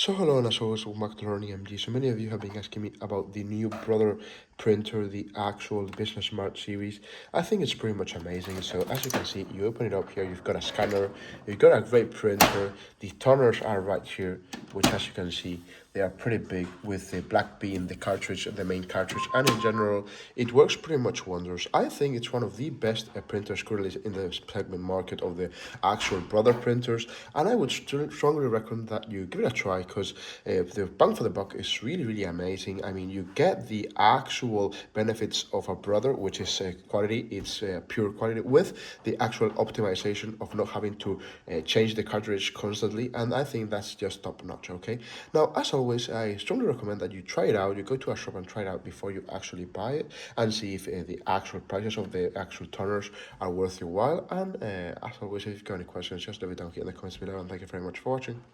So hello and as always, welcome back to Learning MG. So many of you have been asking me about the new Brother printer, the actual Business Smart series. I think it's pretty much amazing. So as you can see, you open it up here, you've got a scanner, you've got a great printer. The toners are right here, which as you can see, they are pretty big with the black being the cartridge, the main cartridge, and in general, it works pretty much wonders. I think it's one of the best printers currently in the segment market of the actual Brother printers, and I would strongly recommend that you give it a try because the bang for the buck is really amazing. I mean, you get the actual benefits of a Brother, which is quality, it's pure quality, with the actual optimization of not having to change the cartridge constantly, and I think that's just top notch. Okay, now as always, I strongly recommend that you try it out. You go to a shop and try it out before you actually buy it, and see if the actual prices of the actual toners are worth your while. And as always, if you've got any questions, just leave it down here in the comments below, and thank you very much for watching.